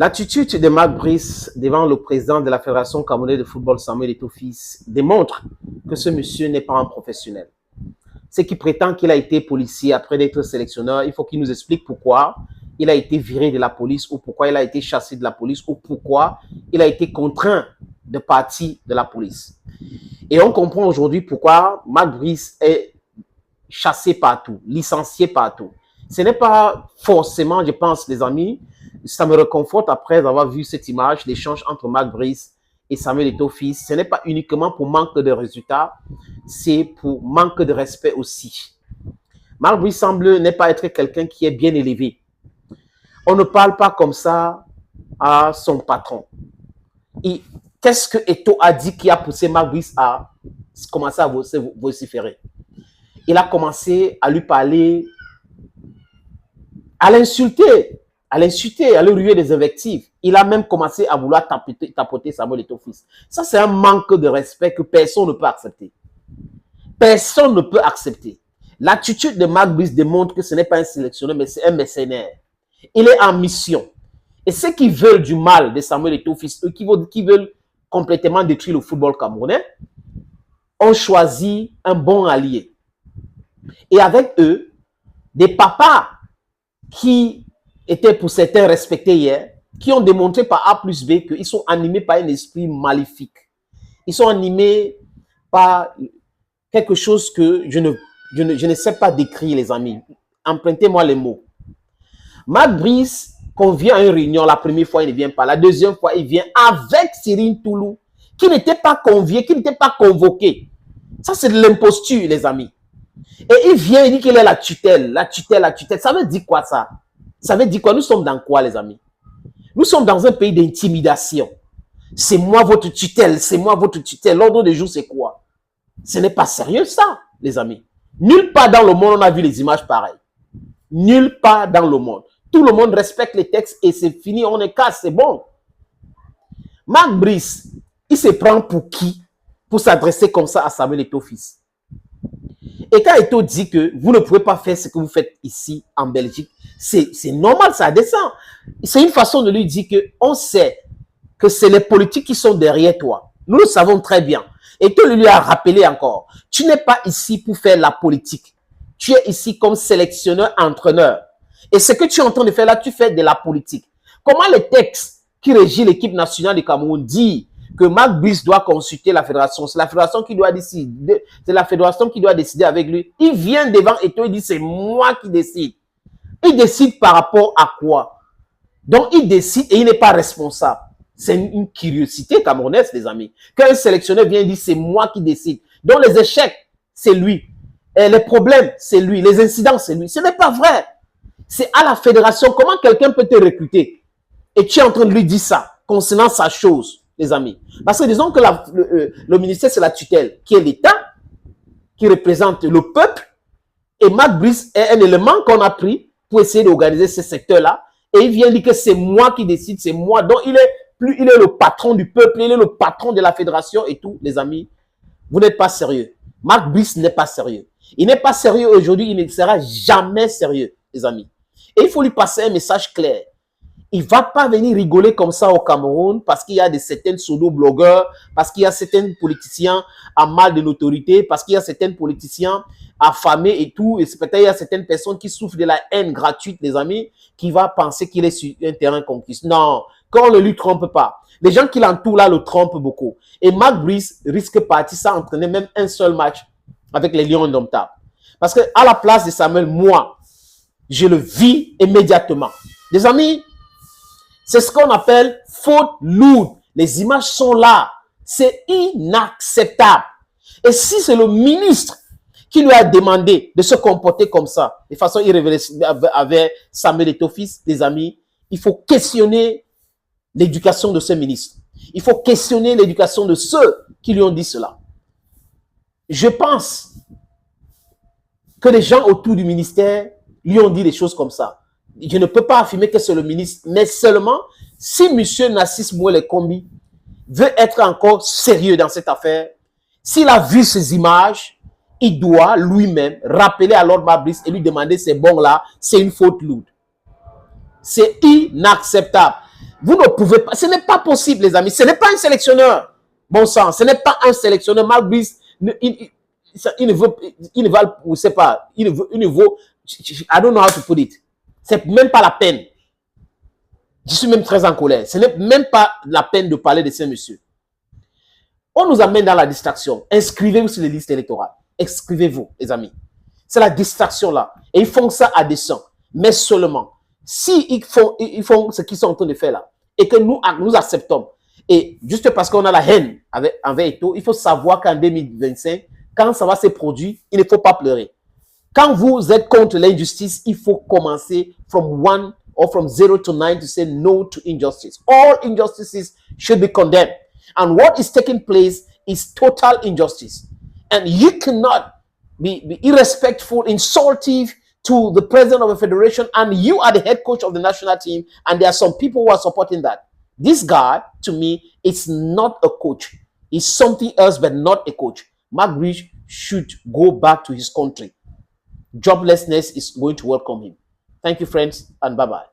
L'attitude de Marc Brice devant le président de la Fédération camerounaise de football, Samuel Eto'o-Fils, démontre que ce monsieur n'est pas un professionnel. Ce qui prétend qu'il a été policier après d'être sélectionneur, il faut qu'il nous explique pourquoi il a été viré de la police ou pourquoi il a été chassé de la police ou pourquoi il a été contraint de partir de la police. Et on comprend aujourd'hui pourquoi Marc Brice est chassé partout, licencié partout. Ce n'est pas forcément, je pense, les amis, ça me réconforte après avoir vu cette image, l'échange entre Marc Brice et Samuel Eto'o-Fils. Ce n'est pas uniquement pour manque de résultats, c'est pour manque de respect aussi. Marc Brice semble ne pas être quelqu'un qui est bien élevé. On ne parle pas comme ça à son patron. Qu'est-ce que Eto'o a dit qui a poussé Marc Brice à commencer à vociférer? Il a commencé à lui parler, à l'insulter, à lui ruer des invectives. Il a même commencé à vouloir tapoter Samuel Eto'o-Fils. Ça, c'est un manque de respect que personne ne peut accepter. Personne ne peut accepter. L'attitude de Marc Brice démontre que ce n'est pas un sélectionneur, mais c'est un mercenaire. Il est en mission. Et ceux qui veulent du mal de Samuel Eto'o-Fils, eux qui veulent complètement détruire le football camerounais, ont choisi un bon allié. Et avec eux, des papas qui étaient pour certains respectés hier, qui ont démontré par A plus B qu'ils sont animés par un esprit maléfique. Ils sont animés par quelque chose que je ne sais pas décrire, les amis. Empruntez-moi les mots. Marc Brice convient à une réunion, la première fois, il ne vient pas. La deuxième fois, il vient avec Cyril Toulou, qui n'était pas convié, qui n'était pas convoqué. Ça, c'est de l'imposture, les amis. Et il vient, il dit qu'il est la tutelle, la tutelle, la tutelle. Ça veut dire quoi, ça? Ça veut dire quoi? Nous sommes dans quoi, les amis? Nous sommes dans un pays d'intimidation. C'est moi votre tutelle, c'est moi votre tutelle. L'ordre du jour, c'est quoi? Ce n'est pas sérieux, ça, les amis. Nulle part dans le monde, on a vu les images pareilles. Nulle part dans le monde. Tout le monde respecte les textes et c'est fini, on est casse, c'est bon. Marc Brice, il se prend pour qui? Pour s'adresser comme ça à Samuel Eto'o-Fils. Et quand Eto'o dit que vous ne pouvez pas faire ce que vous faites ici en Belgique, c'est normal, ça descend. C'est une façon de lui dire qu'on sait que c'est les politiques qui sont derrière toi. Nous le savons très bien. Eto'o lui a rappelé encore, tu n'es pas ici pour faire la politique. Tu es ici comme sélectionneur, entraîneur. Et ce que tu es en train de faire là, tu fais de la politique. Comment le texte qui régit l'équipe nationale du Cameroun dit que Marc Brice doit consulter la fédération? C'est la fédération qui doit décider. C'est la fédération qui doit décider avec lui. Il vient devant Eto'o, il dit c'est moi qui décide. Il décide par rapport à quoi? Donc il décide et il n'est pas responsable. C'est une curiosité camerounaise, les amis. Quand un sélectionneur vient et dit c'est moi qui décide. Donc les échecs, c'est lui. Et les problèmes, c'est lui. Les incidents, c'est lui. Ce n'est pas vrai. C'est à la fédération. Comment quelqu'un peut te recruter? Et tu es en train de lui dire ça concernant sa chose, les amis. Parce que disons que le ministère, c'est la tutelle, qui est l'État, qui représente le peuple. Et Marc Brice est un élément qu'on a pris pour essayer d'organiser ce secteur-là. Et il vient dire que c'est moi qui décide, c'est moi. Donc il est le patron du peuple, il est le patron de la fédération et tout, les amis. Vous n'êtes pas sérieux. Marc Brice n'est pas sérieux. Il n'est pas sérieux aujourd'hui, il ne sera jamais sérieux, les amis. Et il faut lui passer un message clair. Il ne va pas venir rigoler comme ça au Cameroun parce qu'il y a certains pseudo-blogueurs, parce qu'il y a certains politiciens à mal de l'autorité, parce qu'il y a certains politiciens affamés et tout. Et peut-être il y a certaines personnes qui souffrent de la haine gratuite, les amis, qui vont penser qu'il est sur un terrain conquis. Non, quand on ne lui trompe pas. Les gens qui l'entourent là le trompent beaucoup. Et Marc Brice risque partir sans entraîner même un seul match avec les Lions indomptables. Parce que à la place de Samuel, moi, je le vis immédiatement. Les amis, c'est ce qu'on appelle faute lourde. Les images sont là. C'est inacceptable. Et si c'est le ministre qui lui a demandé de se comporter comme ça, de façon irréversible avec Samuel Eto'o-Fils, les amis, il faut questionner l'éducation de ce ministre. Il faut questionner l'éducation de ceux qui lui ont dit cela. Je pense que les gens autour du ministère lui ont dit des choses comme ça. Je ne peux pas affirmer que c'est le ministre, mais seulement si M. Narcisse Mouele Kombi veut être encore sérieux dans cette affaire, s'il a vu ces images, il doit lui-même rappeler à Lord Marc Brice et lui demander c'est bon là, c'est une faute lourde. C'est inacceptable. Vous ne pouvez pas, ce n'est pas possible, les amis. Ce n'est pas un sélectionneur. Bon sang, ce n'est pas un sélectionneur. Mark Brice, il ne veut, je ne sais pas, il ne veut, I don't know how to put it. C'est même pas la peine. Je suis même très en colère. Ce n'est même pas la peine de parler de ces messieurs. On nous amène dans la distraction. Inscrivez-vous sur les listes électorales. Inscrivez-vous, les amis. C'est la distraction là. Et ils font ça à dessein. Mais seulement, si ils font ce qu'ils sont en train de faire là, et que nous acceptons, et juste parce qu'on a la haine envers Eto'o, il faut savoir qu'en 2025, quand ça va se produire, il ne faut pas pleurer. Quand vous êtes contre l'injustice, il faut commencer from 1 or from 0 to 9 to say no to injustice. All injustices should be condemned. And what is taking place is total injustice. And you cannot be irrespectful, insultive to the president of a federation, and you are the head coach of the national team, and there are some people who are supporting that. This guy, to me, is not a coach. He's something else, but not a coach. Mark Brice should go back to his country. Joblessness is going to welcome him. Thank you, friends, and bye-bye.